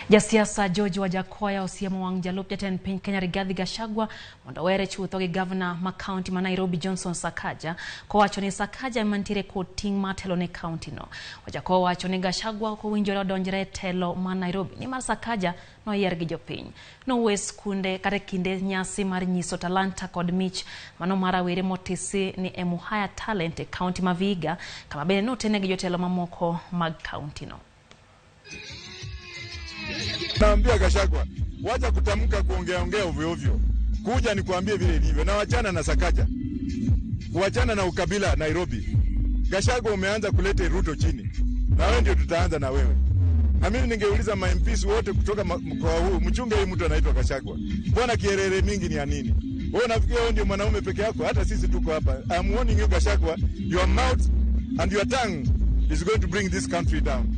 Jasiasa George Wajackoyah osiemo wang jalup jatend piny Kenya Rigathi Gachagua mondo were chutho gi governor ma county ma Nairobi Johnson Sakaja kowacho ni Sakaja mantiere kod ting' matelo ne county no. Wajackoyah wacho ni Gachagua ko winjore odonjre telo ma Nairobi ni mar Sakaja no yier gi jopiny. No wes kunde kare kinde nyasi mar nyiso talanta kod mich mano mara were motisi ni emuhaya talent e county ma Vihiga kama bende no tene gi jotelo mamoko mag county no. Naambia Gachagua, wacha kutamka kuongea ovyo ovyo. Kuja ni kuambie vile ilivyo na wachana na Sakaja. Wachana na ukabila Nairobi. Gachagua umeanza kuleta Ruto chini. Na wewe ndio tutaanza na wewe. Na mimi ningeuliza MPs wote kutoka mkoa huu, mchunge hii mtu anaitwa Gachagua. Mbona kierere mingi ni ya nini? Wewe unafikiria wewe ndio mwanaume peke yako? Hata sisi tuko hapa. I'm warning you Gachagua, your mouth and your tongue is going to bring this country down.